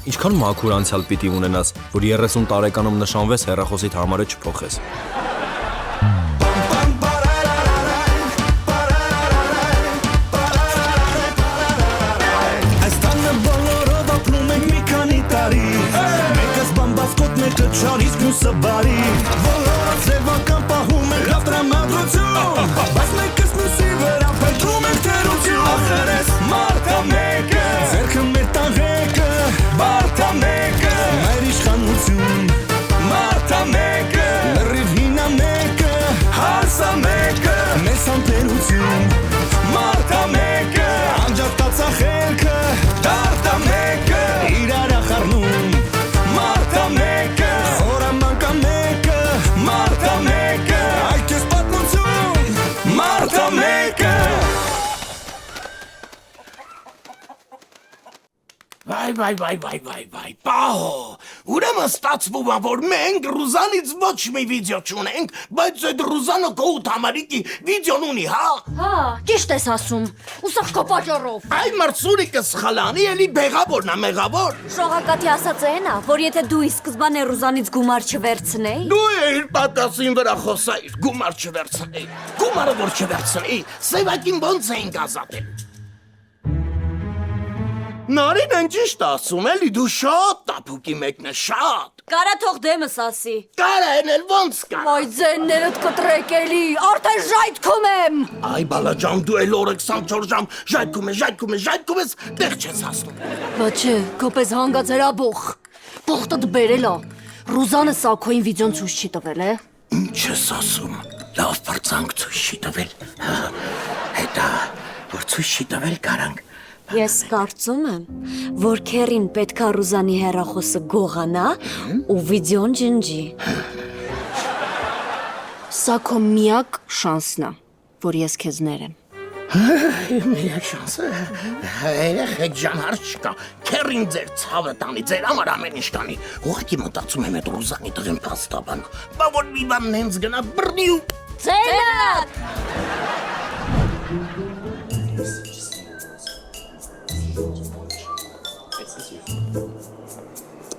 Ինչքան մաքուր անցյալ պիտի ունենաս, որ 30 տարեկանում նշանվես հեռախոսիդ համարը չփոխես։ Այստանը բոլորով ապնում ենք մի քանի տարի Մեկս բամբասկոտ, մեկը չարից մյուսը բարի Բոլորը ձևական պահում ենք լավ տրամադրություն Բայց մեկս մյուսի վրա փնտրում ենք թերություն Ախր ես մարդա մեկը, ձերքը մեր տաղեկը Մարդա մեկը, մեր իշխանություն Մարդա մեկը, լրիվ հինա մեկը Հասա մեկը, մեզ անտերություն Մարդա մեկը, անջատացա խելքը Դարտա մեկը, իրար ախարնում Մարդա մեկը, խորամանկա մեկը Մարդա մեկը, այդ ես պատմություն Մարդա մեկը Վայ, պահո, ուրեմն ստացվում է, որ մենք Ռուզանից ոչ մի վիդեո չունենք, բայց այդ Ռուզանը կողոտ համարիկի վիդեոն ունի, հա? Հա, ճիշտ ես ասում, ուսախ կոպաճարով Այ մրցուրիկը սխալանի, էլի բեղավորն է, մեղավոր Շողակատի ասածը էն է, որ եթե դու ի սկզբանե Ռուզանից գումար չվերցնեի Դու իր պատասին վրա խոսայիր, գումար չվերցնեի, գումարը որ չվերցնեի, սևակին ոնց էինք ազատել Նարին են ճիշտ ասում, էլի դու շատ տապուկի մեկն է, շատ Կարա թող դեմս ասի Կարա են էլ ոնց կար Այ ձեններդ կտրեք էլի, արդեն ժայթքում եմ Այ բալաջան դու էլ օրը 24 ժամ ժայթքում ես, տեղ չես հասնում Բա չէ, կոպես հանգածերաբող Բողտդ բերել ա Ռուզանը Սաքոյին վիդեոն ցույց չի տվել, է Ինչ ես ասում, լավ բրծանք ցույց չի տվել Հետա, որ ցույց չի տվել կարանք Ես կարծում եմ, որ քերին պետքա Ռուզանի հեռախոսը գողանա ու վիդեոն ջնջի Սա քո միակ շանսն է, որ ես քեզ ներեմ Միակ շանսը, երեխեք ջան հարց չկա, քերին ձեր ցավը տանի, ձեր համար ամեն ինչ տանի Ուղղակի մտածում եմ այդ Ռուզանի տղեն փաստաբան Բա որ մի բան նենց գնա բռնի ու Ձենատ!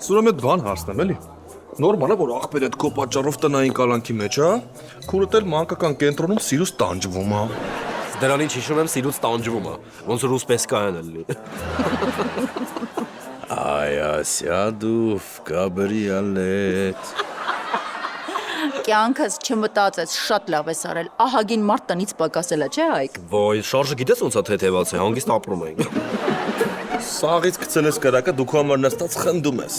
Սուրեմ էդ բան հարցնեմ, էլի։ Նորմալ է, որ աղբեր էդ քո պատճառով տնային կալանքի մեջ, հա։ Քուրդ էլ մանկական կենտրոնում սիրուց տանջվում, հա։ Դրանից հիշում եմ սիրուց տանջվում է, ոնց որ ռուս պես կայան էլի։ Այ ասյադուվ կաբրիալետ Կյանքս չմտածեց, շատ լավ ես արել, ահագին մարդ տնից պակասել է, չէ Հայկ։ Ոյ, շարժը գիտես ոնց է թեթևաց է, հանգիստ ապրում ենք։ Սաղից գցել ես կրակը, դու քո համար նստած խնդում ես։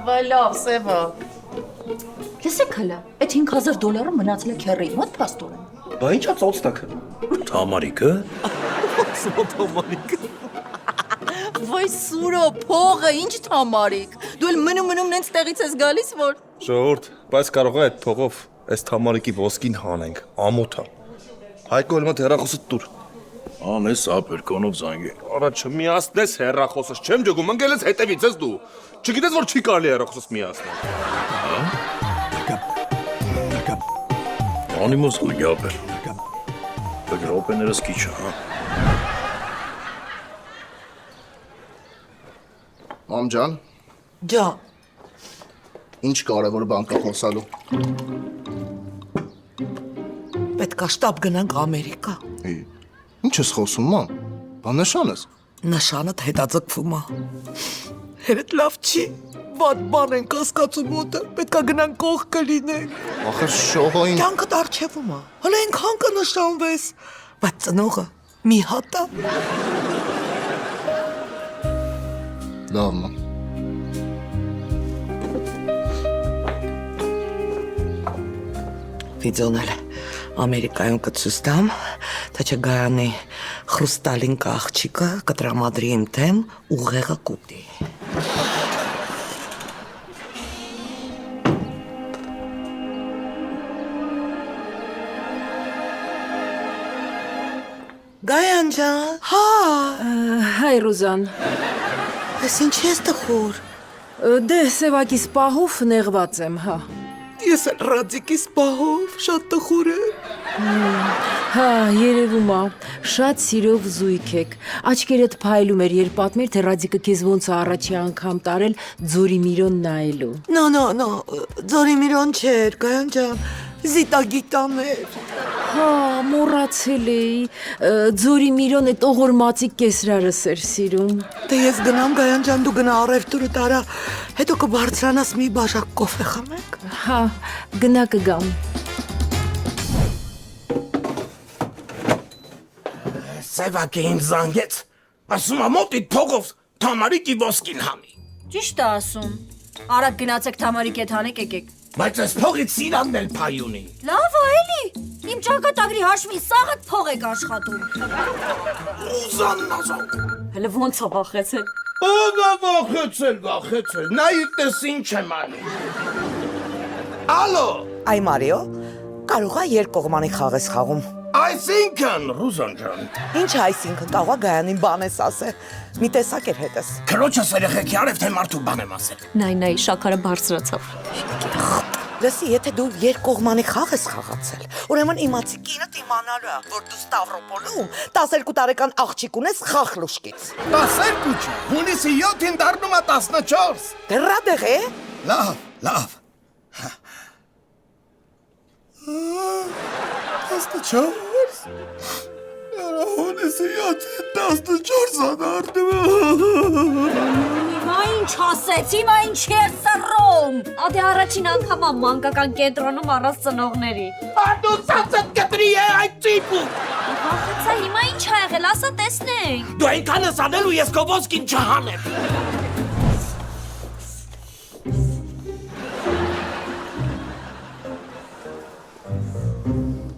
Վայ լավ, Սևա։ Լսեք հլը, այդ $5,000 մնացել է քեռի մոտ փաստորեն։ Բա ինչա ծոցտակը։ Թամարիկը Վայ Սուրո, փողը, ինչ թամարիկ։ Դու էլ մնում նենց տեղից ես գալիս, որ Ժողովուրդ, բայց կարող է այդ փողով այս թամարիկի ոսկին հանենք, ամոթ է։ Հայկո էլ մոտ հեռախոսը տուր։ անես ապերկոնով զանգի Արա չմիացնես հեռախոսս, չեմ ջոգում, ընկել ես հետևից ես դու։ Չգիտես որ չի կարելի հեռախոսս միացնել։ Անիմոս զանգի ապեր Բայց ռոպեներս քիչ է, հա Մամ ջան, ինչ կարևոր բան կա խոսալու։ Պետք է շտապ գնանք Ամերիկա։ Ինչ ես խոսում, մամ։ Բա նշան ես։ Նշանդ հետաձգվում է։ Հերդ լավ չի։ Վատ բան են կասկածում մոտը։ Պետք է գնանք կող կլինենք։ Ախր շողոին։ Կյանքդ արջևում է։ Հələ այնքան կնշանվես։ Բայց ծնողը մի հատ է։ Լավ, մամ։ Վիդեոն էլ Ամերիկայում կցույց տամ, թե չգայանի խրուստալին աղջիկը կտրամադրի իմ դեմ ուղեղը կուտի։ Գայան ջան։ Հա։ Հայ Ռուզան։ Ես ինչ ես տխուր։ Դե սևակիս պահով նեղված եմ, հա։ Ես էլ ռադիկիս պահով շատ տխուր եմ։ Հա, երևում է, շատ սիրով զույգ եք։ Աչքերդ փայլում էր, երբ պատմեր, թե Ռադիկը քեզ ոնց է առաջի անգամ տարել ձորի միրոն նայելու։ No, Ձորիմիրոն չէր, Գայան ջան, Զիտա գիտաներ։ Հա, մոռացել էի, ձորի միրոն այդ օղորմածիկ կեսրարս էր սիրում։ Դե ես գնամ, Գայան ջան, դու գնա առևտուրը տարա, հետո կբարձրանաս մի բաժակ կոֆե խմենք։ Հա, գնա կգամ։ Սևակը ինձ զանգեց, ասում է մոտիդ փողով Թամարիկի ոսկին հանի։ Ճիշտ է ասում։ Արագ գնացեք Թամարիկ հետ հանեք եկեք։ Բայց այս փողից Սիրանն էլ փայ ունի։ Լավ է, էլի։ Իմ ճակատագրի հաշվին սաղդ փող եք աշխատում։ Ռուզանն ասում։ Հələ ոնց է վախեցել։ Վախեցել, նայեք տես ինչ եմ անի։ Ալո, Այ Մարիո, կարող է երկկողմանի խաղ ես խաղում։ այսինքն, Ռուզան ջան, Ինչ այսինքն կարող է Գայանին բան ես ասել։ Մի տեսակ էր հետս։ քրոջս երեխեքի արև թե մարդու բան եմ ասել։ Նայ, շաքարը բարձրացավ։ Լսի, եթե դու երկկողմանի խաղ ես խաղացել, ուրեմն իմացի կինդ իմանալու է, որ դու Ստավրոպոլում 12 տարեկան աղջիկ ունես խախլուշկից։ 12 չէ, հունիսի 7-ին դառնում է 14։ Դեռա դեղ է։ Լավ։ 14։ Հունիսի 7-ին 14-ը դառնում է։ Հիմա ինչ ասեց, հիմա ինչ էր սռում։ Ադե առաջին անգամ մանկական կենտրոնում առանց ծնողների։ Դու ցածդ կտրի է այդ տիպը։ Վախեցա, հիմա ինչ ա եղել, ասա տեսնենք։ Դու այնքան ես անել ու ես քո ոսկին չհանեմ։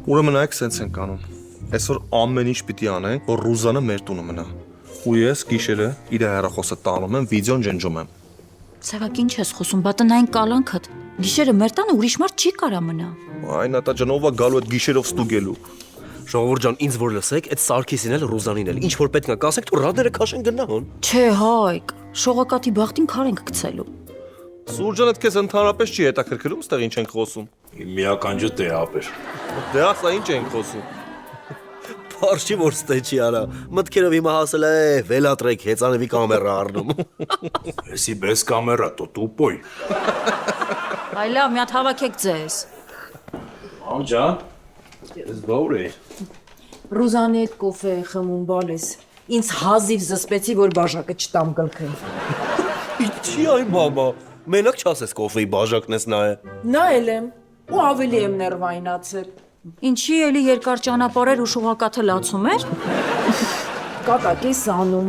Ուրեմն այք սենց ենք անում։ Այսօր ամեն ինչ պիտի անենք, որ Ռուզանը մեր տունը մնա։ Ու ես գիշերը իր հեռախոսը տանում եմ, վիդեոն ջնջում եմ։ Սևակ ինչ ես խոսում, բա տնային կալանքդ։ Գիշերը մեր տանը ուրիշ մարդ չի կարա մնա։ Այն ատա ջանով գալու այդ գիշերով ստուգելու։ Ժողովուրդ ջան, ինձ որ լսեք, այդ Սարգիսին էլ Ռուզանին էլ, ինչ որ պետք է կասեք, թող ռադները քաշեն գնան։ Չէ, Հայկ, շողակաթի բախտին քար ենք գցելու։ Սուրջան այդ քեզ ընդհանրապես չի հետաքրքրում, ստեղ ինչ ենք խոսում։ Իմ միական ջտե ապեր։ Դե ասա ինչ ենք խոսում։ Պարզ չի որ ստե չի արա։ Մտքերով հիմա հասել է, վելատրեք, հեծանևի կամերա առնում։ Էսի բես կամերա, տո տուպոյ։ Այ լավ, մի հատ հավաքեք ձեզ։ Ջան, ես բաուր է։ Ռուզանի հետ կոֆե է խմում բալես։ Ինձ հազիվ զսպեցի, որ բաժակը չտամ գլխին։ Ինչի այ մամա։ Մենակ չասես կոֆեի բաժակն ես նայ։ Նայել եմ ու ավելի եմ ներվայնացել։ Ինչի էլի երկար ճանապարհեր ու շողակաթը լացում էր։ Կատակ ես անում։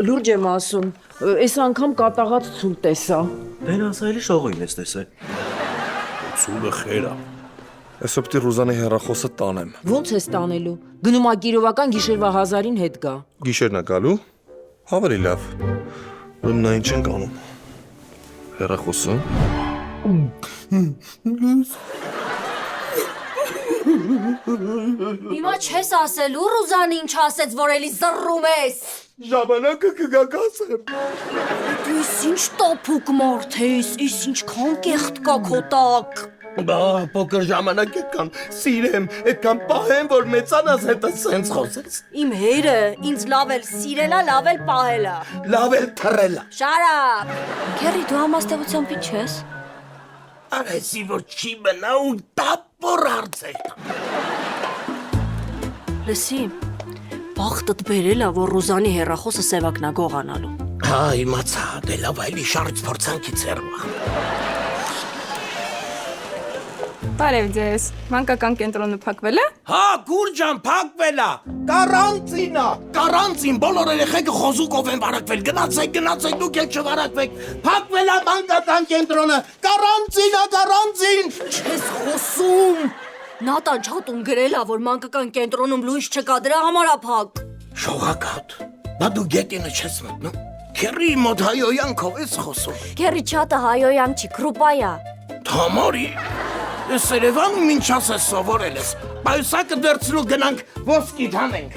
Լուրջ եմ ասում, այս անգամ կատաղած ցուլ տեսա։ Դեն ասայլի շողին ես տեսել։ Ցուլը խերա։ Այսօր պիտի Ռուզանի հեռախոսը տանեմ։ Ոնց ես տանելու։ Գնում ա գիրովական գիշերվա 1000-ին հետ գա։ Գիշերն է գալու։ Ավելի լավ։ Ուրեմն նա ինչ ենք անում։ Հեռախոսը։ Հիմա չես ասելու, Ռուզան ինչ ասեց, որ էլի զռում ես։ Ժամանակը կգա կասեմ։ Դու ինչ տոփուկ մարդ ես, ինչքան կեղտ կա քո տակ։ Բա փոքր ժամանակ եկան, սիրեմ, այդքան պահեմ, որ մեծանաս հետը սենց խոսես։ Իմ հերը ինձ լավ էլ սիրելա, լավ էլ պահելա։ Լավ էլ թռելա։ Շարապ։ Քերի դու համաստեղությամբ ինչ ես։ Արեսի որ չի մնա ու տապոր արծել։ Լսի, բախտդ բերել է, որ Ռուզանի հեռախոսը Սևակնա գողանալու։ Հա, իմացա, դե լավ այլի շարից փորձանքից երվա։ Բարև ձեզ, մանկական կենտրոնը փակվել է։ Հա, գուրջան, փակվել է։ Կարանտին, բոլոր երեխեքը խոզուկով են վարակվել։ Գնացեք, դուք էլ չվարակվեք։ Փակվել է մանկական կենտրոնը։ Կարանտին։ Չես խոսում։ Նատան չատում գրել է, որ մանկական կենտրոնում լույս չկա, դրա համար է փակ։ Շողակաթ, բա դու գետինը չես մտնում։ Քերի մոտ հայոյանքով ես խոսում։ Քերի չատը հայոյան չի, կրուպայա։ Թամարի, ես Երևանում ինչ ասես սովորել ես։ Պայուսակը դերցնու գնանք ոսկի թանենք։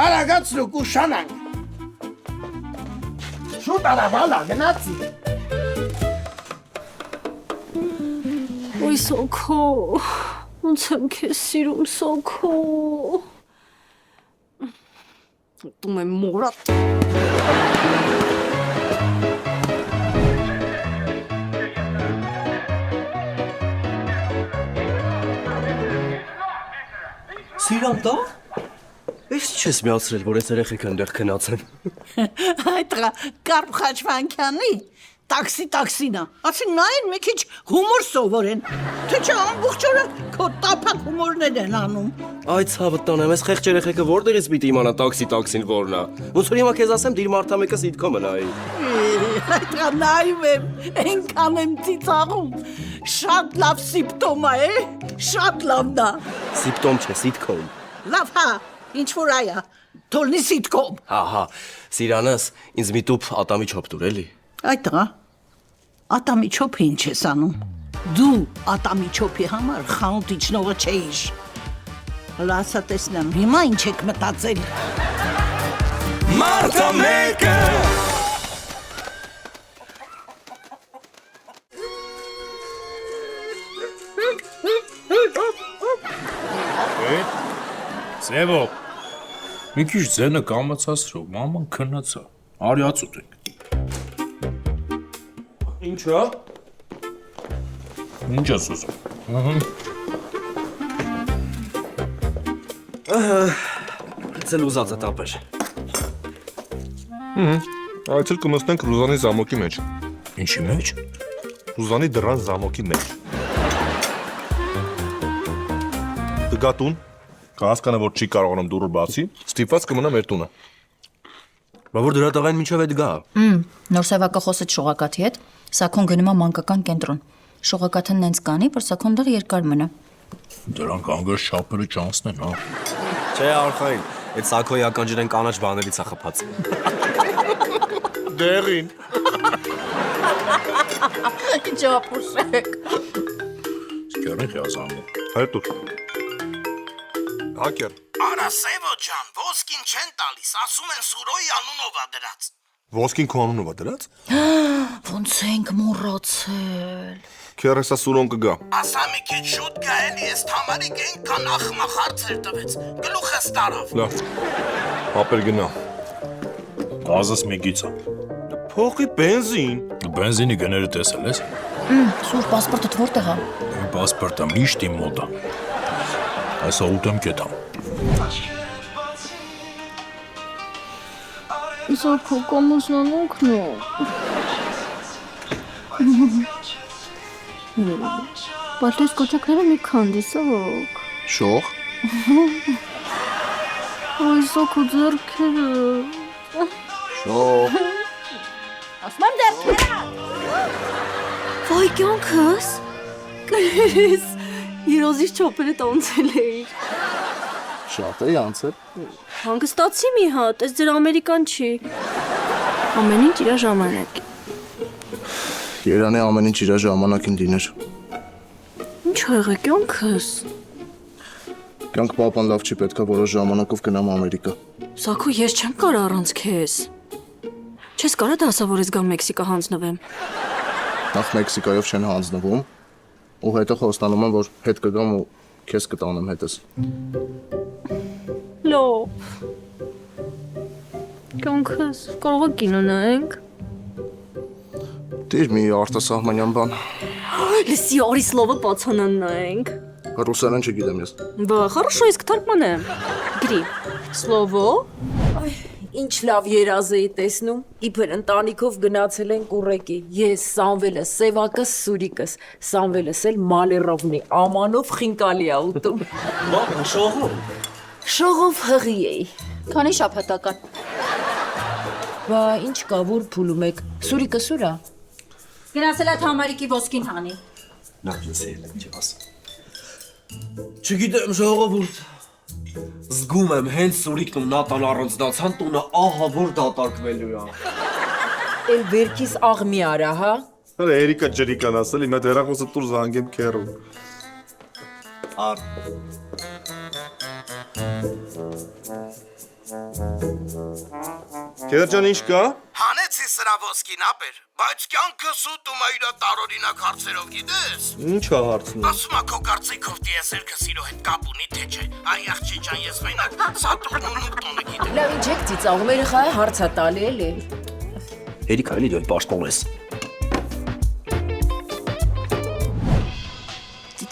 Արագացնու կուշանանք։ Շուտ արավալա, գնացի։ Ոյ սոքո, Ոնց եմ քեզ սիրում, Սոքո։ Դու մեմ մորա։ Սիրանտա։ Ես չես միացրել, որ այս երեխեքը այնտեղ քնած են։ Այդտեղ Կարպ Խաչվանքյանի տաքսինա։ Ասի նայն մի քիչ հումոր սովորեն։ Թե չէ ամբողջ օրը քո տափակ հումորներ են անում։ Այ ցավը տանեմ, այս խեղճ երեխեքը որտեղից պիտի իմանա տաքսին որն է։ Ոնց որ հիմա քեզ ասեմ, դիր մարդա մեկը սիտկոմը նայի։ Այդտեղ նայում եմ, այնքան եմ ծիծաղում։ Շատ լավ սիմպտոմ է, շատ լավն է։ Սիմպտոմ չէ, սիտկոմ։ Լավ հա, ինչ որ այա, թոլնի սիտկոմ։ Հա, Սիրանս, ինձ մի տուփ ատամի չոփ տուր էլի։ Այդտեղ ատամի չոփը ինչ ես անում։ Դու ատամի չոփի համար խանութ իջնողը չէիր։ Հələ ասա տեսնեմ, հիմա ինչ եք մտածել։ Մարդը մեկը Սևո, մի քիչ ձենը կամացածրու, մաման քնացա, արյաց ուտենք։ Ինչա։ Ինչ ես ուզում։ Ցել ուզածը տապեր։ Այցել կմտնենք Ռուզանի զամոկի մեջ։ Ինչի մեջ։ Ռուզանի դրան զամոկի մեջ։ Կգատուն, կհասկանա, որ չի կարողանում դուռը բացի, ստիպված կմնա մեր տունը։ Բա որ դրա տղային մինչև այդ գա։ Նոր սևակը խոսեց շողակաթի հետ, Սաքոն գնում է մանկական կենտրոն։ Շողակաթը նենց կանի, որ Սաքոն դեռ երկար մնա։ Դրանք անգամ շապերը չանցնեն, հա։ Չէ, արխային, այդ Սաքոյի ականջերեն կանաչ բաներից է խփած։ Դեղին։ Ինչ ապուշեք։ Սկյորին խիազանում։ Հետուր։ Հակեր։ Արա Սևո ջան, ոսկին չեն տալիս, ասում են Սուրոյի անունով ա դրած։ Ոսկին քո անունով է դրած։ Ոնց ենք մոռացել։ Քերեսա սուրոն կգա։ Ասա մի քիչ շուտ գա էլի, ես Թամարիկ այնքան ախմախ հարցեր տվեց, գլուխս տարավ։ Լավ։ Ապեր գնա։ Գազս մի գիծա։ Փոխի բենզին։ Բենզինի գները տեսել ես։ Սուր պասպորտդ որտեղ է։ Պասպորտը միշտ իմ մոտ է։ Այսա ուտեմ կետամ։ Սոքո, կոմուսնանունք նո։ Պատես կոչակները մի քանդի, Սոք։ Շող։ Այ Սոքո ձեռքերը։ Շող։ Ասում եմ ձեռքերը։ Ոայ կյանքս։ Կրես, երոզից չոպերը տոնցել էիր։ Շատ է անցել։ Հանգստացի մի հատ, այս ձեր ամերիկան չի։ Ամեն ինչ իր ժամանակ։ Երանի ամեն ինչ իր ժամանակին դիներ։ Ինչ եղե կյանքս։ Կյանք պապան լավ չի, պետքա որոշ ժամանակով գնամ Ամերիկա։ Սաքո, ես չեմ կարող առանց քեզ։ Չես կարող դասավորես գամ Մեքսիկա հանձնվեմ։ Նախ Մեքսիկայով չեն հանձնվում, ու հետո խոստանում եմ, որ հետ կգամ ու քեզ կտանեմ հետս։ Լավ։ Կյանքս, կարող է կինո նայենք։ Դիր մի արտասահմանյան բան։ Լսի, արի սլովը պացանան նայենք։ Ռուսերեն չգիտեմ ես։ Բա, хорошо, իսկ թարգմանեմ։ Գրի։ Սլովո։ Այ, ինչ լավ երազ էի տեսնում։ Իբր ընտանիքով գնացել են կուրեկի։ Ես, Սամվելը, Սևակը, Սուրիկս, Սամվելս էլ Մալերովնի ամանով խինկալի ա ուտում։ Մամ, շողով։ Շողով հղի էի։ Քանի շաբաթական։ Բա ինչ կա, որ փուլում եք։ Սուրիկը սուրա։ Գնացել է Թամարիկի ոսկին հանի։ Նա ինձ չես։ Չգիտեմ, ժողովուրդ։ Զգում եմ, հենց Սուրիկն ու Նատան առանձնացան տունը ահա որ դատարկվելու է։ Էլ վերքիս աղմի արա, հա։ Հələ Էրիկա ջրիկան ասել, իմ հետ հեռախոսը տուր զանգեմ քերում։ Ար։ Քեզ ջան ինչ կա։ Հանեցի սրա ոսկին ապեր, բայց կյանքը սուտում է իր տարօրինակ հարցերով գիտես։ Ինչ է հարցնում։ Ասում ա քո կարծիքով դիեսերքը սիրո հետ կապ ունի թե չէ։ Այ աղջի ջան, ես մենակ Սատուրնն ու տոնը գիտեմ։ Լավ, ինչ եք ծիծաղում, երեխայի հարց է տալի էլի։ Հերիք այլի դու պաշտոնես։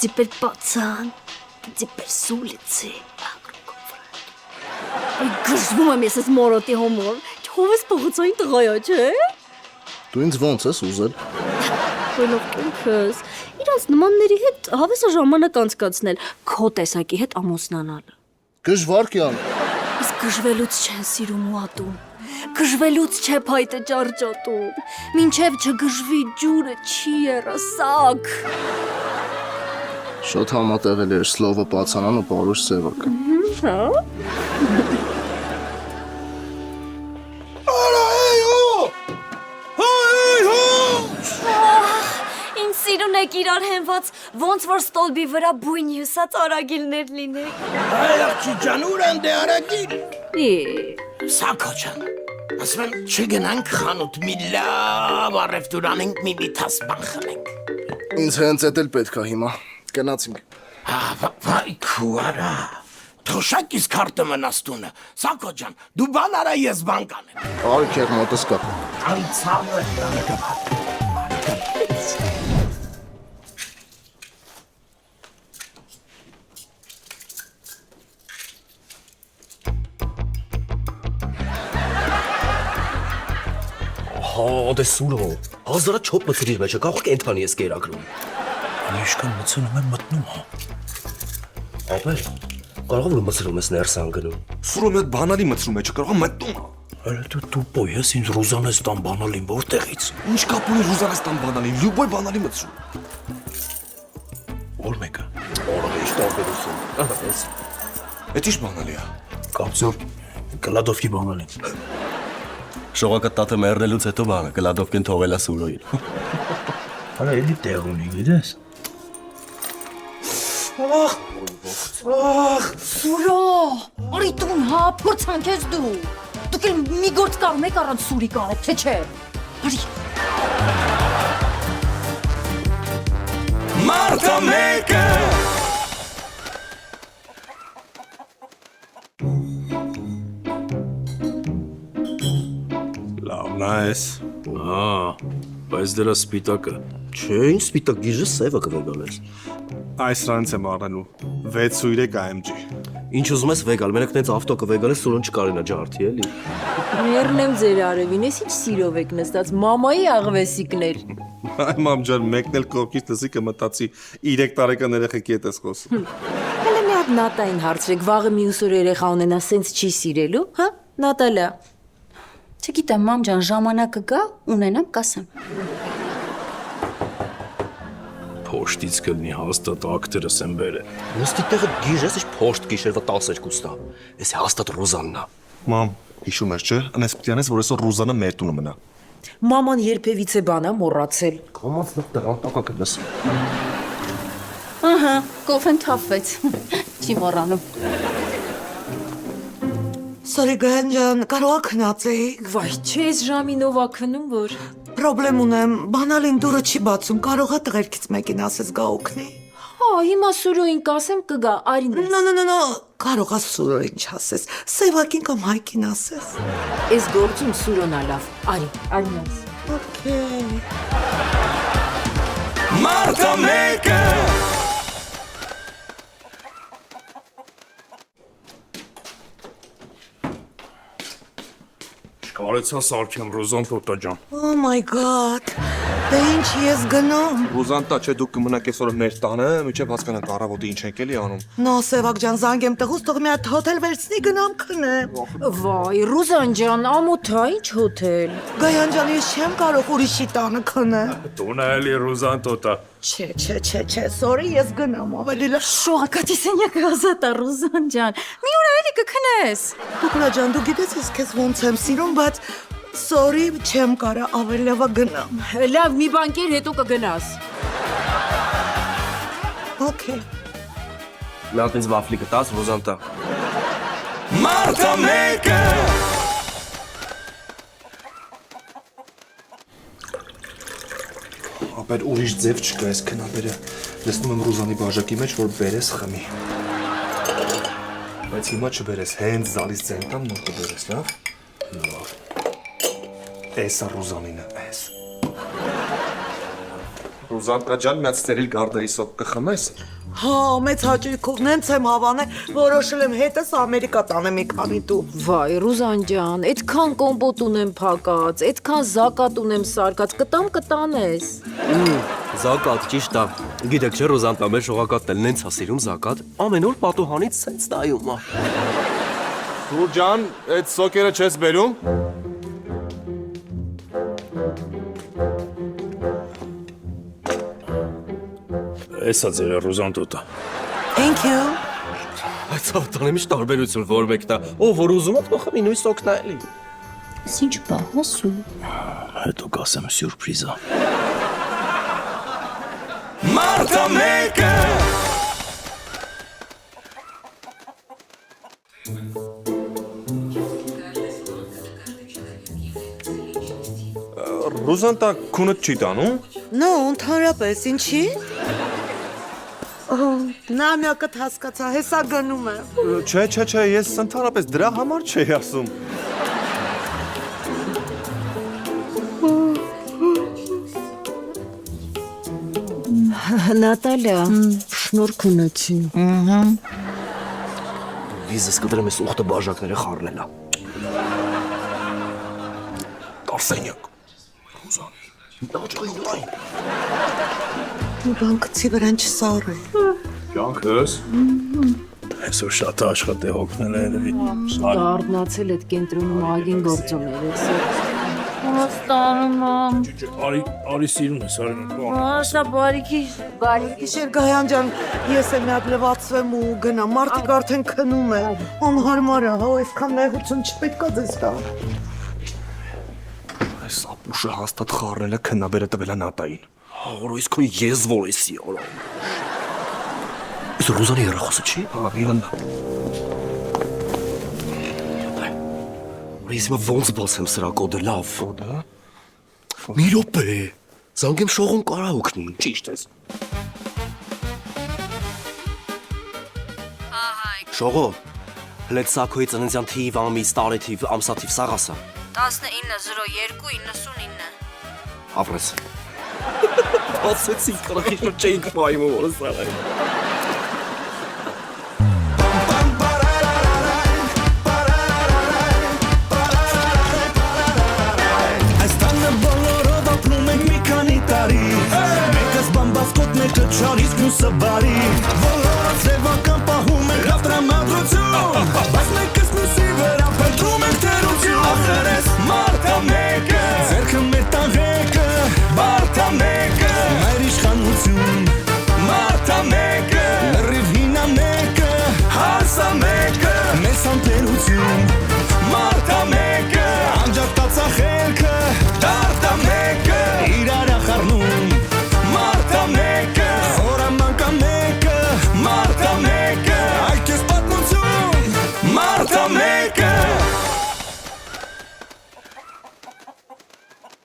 Теперь пацан, теперь с улицы. Գժվում եմ ես այս մորոտի հոմոր։ Չով ես փողոցային տղայա, չէ։ Դու ինձ ոնց ես ուզել։ Բոլոր կյանքս իրանց նմանների հետ հավես է ժամանակ անցկացնել, քո տեսակի հետ ամուսնանալ։ Գժվարկյան։ Իսկ գժվելուց չեն սիրում ու ատում։ Գժվելուց չէ փայտը ճարճատում։ Մինչև չգժվի ջուրը չի երասակ։ Շատ համատեղել էր Սլովը Պացանան ու Պարուշ Սևակը։ Հա։ Ինձ սիրուն եք իրար հենված, ոնց որ ստոլբի վրա բույն հյուսած արագիլներ լինեք։ Այ աղջի ջան, ուր են դե արագիլ։ Սակո ջան, ասում եմ չգնանք խանութ մի լավ առևտուր անենք մի միթաս բան խմենք։ Ինձ հենց էդ էլ պետք է հիմա։ Գնացինք։ Վայ քուարա։ Թոշակիս քարտը մնաս տունը։ Սակո ջան, դու բան արա ես բան կանեմ։ Արի քեր մոտս կա։ Անցավ է։ Հա, դե սուրո։ Հազարա չոփ մցրիր մեջը, կարող կենթանի ես կերակրում։ Ինչքան մցնում եմ մտնում, հա։ Ապեր, կարող որ մցրում ես ներսան գնում։ Սուրոմ այդ բանալի մցրում է, չկարողամ մտնում։ Հələ դու տուպո ես ինձ Ռուզանես տան բանալին որտեղից։ Ինչ կապ ունի Ռուզանեստան բանալին, լյուբոյ բանալի մցրում։ Որ մեկը։ Որը ինչ տարբերություն։ Ահա էս։ Էդ ինչ բանալի է։ Կապցոր Կլադովկի բանալին։ Շողակը տատը մեռնելուց հետո բանը Կլադովկին թողել է Սուրոյին։ Հələ էլի տեղ ունի, գիտես։ Սուրո, արի տուն, հա, փորձանք ես դու։ Դուք էլ մի գործ կարում եք առանց սուրի կարեք, թե չէ։ Արի։ Մարտա մեկը Լավն այս։ Հա, բայց դրա սպիտակը։ Չէ, ինչ սպիտակ գիժը սևը կվեգալես։ Այս ranց եմ առնելու 6.3 AMG։ Ինչ ուզում ես վեգալ, մենակ նենց ավտո կվեգալես Սուրոն չկարենա ջարդի էլի։ Մեռնեմ ձեր արևին, ես ինչ սիրով եք նստած, մամայի աղվեսիկներ։ Այ մամ ջան, մեկն էլ կողքից լսի կմտածի 3 տարեկան երեխեքի հետ ես խոսում։ Հələ մի հատ Նատային հարցրեք, վաղը մյուս օր երեխա ունենա, սենց չի սիրելու, հա, Նատալա։ Չգիտեմ, մամ ջան, ժամանակը գա, ունենամ, կասեմ։ Փոշտից կլինի հաստատ ակտերս եմ բերել։ Նստի տեղը գիժ ես, ինչ փոշտ գիշերվա 12 տա։ Էս հաստատ Ռուզաննա։ Մամ, հիշում ես, չէ՞, անես պիտի անես, որ այսօր Ռուզանը մեր տունը մնա։ Մաման երբևիցե բանա մոռացել։ Կոմած նոր դրան տակա կնես։ Ահա, կոֆեն թափվեց։ Չի մոռանում։ Սորի Գահեն ջան, կարող ա քնածեիք։ Վայ, չես ժամինով ա քնում, որ։ Պրոբլեմ ունեմ, բանալին դուրը չի բացում, կարող ա տղերքից մեկին ասես գա օգնի։ Հա, հիմա Սուրոյին կասեմ կգա, արին ես։ No, կարող ա Սուրոյին չասես, Սևակին կամ Հայկին ասես։ Էս գործում Սուրոնա լավ, արին ես։ Okay։ Մարտա մեկը Կարեցա սարքեմ Ռոզան տոտա ջան։ Oh my god։ Դե ինչ ես գնում։ Ռուզանտա, չէ դուք կմնաք այսօր մեր տանը, միջև հասկանանք առավոտի ինչ եք էլի անում։ No, Սևակ ջան, զանգեմ տղուս, թող մի հատ հոթել վերցնի գնամ քնեմ։ Վայ, Ռուզան ջան, ամոթ է, ինչ հոթել։ Գայան ջան, ես չեմ կարող ուրիշի տանը քնեմ։ Տունը էլի Ռոզան տոտա։ Չէ, sorry, ես գնամ, ավելի լավ։ Շողակատի սենյակը ազատ է, Ռուզան ջան։ Մի օր էլի կքնես։ Տուկրա ջան, դու գիտես ես քեզ ոնց եմ սիրում, բայց sorry, չեմ կարա, ավելի լավ գնամ։ Լավ, մի բան կեր, հետո կգնաս։ Okay։ Մյատ ինձ վաֆլի կտաս, Ռուզանտա։ Մարտա մեկը Ապեր ուրիշ ձև չկա այս քնաբերը։ Լսնում եմ Ռուզանի բաժակի մեջ, որ բերես խմի։ Բայց հիմա չբերես, հենց զալիս ձեն տամ նոր կբերես, լավ։ Էսա Ռուզանինը, էս։ Ռուզանտա ջան, մի հատ ստերիլ գարդայի սոկ կխմես։ Հա, մեծ հաճույքով նենց եմ հավանել, որոշել եմ հետս Ամերիկա տանեմ մի քանի տու։ Վայ, Ռուզան ջան, այդքան կոմպոտ ունեմ փակած, այդքան զակատ ունեմ սարկած, կտանես։ Զակատ, ճիշտ է։ Գիտեք չէ, Ռոզանտա մեր շողակատն էլ նենց է սիրում զակատ, ամեն օր պատուհանից սենց նայում է։ Սուր ջան, այդ սոկերը չես բերում։ Էսա ձեր Ռուզանտոտը։ Thank you։ Այս ավտանը միշտ տարբերություն որ մեկն է, ով որ ուզում է թողի նույն սոկն է էլի։ Ինչ բա, հոսու։ Հետո կասեմ սյուրպրիզա։ Մարտա մեկը Ռուզանտա քունդ չի տանում։ No, ընդհանրապես, ինչի։ Նա միակդ հասկացա, հեսա գնում է։ Չէ, ես ընդհանրապես դրա համար չէի ասում։ Նատալիա, շնորհք ունեցի։ Վիզս կդրեմ ես ուխտը բաժակները խառնելա։ Կարսենյակ։ Բանկցի վրան չսարը։ Կյանքս։ Այսօր շատ աշխատե հոգնել է երևի։ Դառնացել այդ կենտրոնում ագին գործոներ ես։ Արի սիրուն ես, արի։ Աշա բարիքի Շերգայան ջան, ես եմ միատ լվացվեմ ու գնամ, մարդիկ արդեն քնում է, անհարմար է, հա, այսքան նեղություն չպետք է ձեզ տա։ Այս ապուշը հաստատ խառնել է քնաբերը տվել է Նատային։ Որ իսկույն ես որ էսի արա։ Այս Ռուզանի երախոսը չի։ Իվանդա։ Ես ոնց բացեմ սրա կոդը լավ։ Կոդը։ Մի րոպե։ Զանգեմ շողուն կարա օգնի։ Ճիշտ ես։ Շողո։ Հլետ սակոյի ծննդյան թիվ, ամիս, տարեթիվ, ամսաթիվ սաղասա։ 190299 Ապրես։ Ասեցի կրախի շուտ չեինք մայմու որս ալայ։ Այս տանը բոլորով ապրում ենք մի քանի տարի Մեկս բամբասկոտ, մեկը չար, իսկ մյուսը բարի Բոլորը ձևական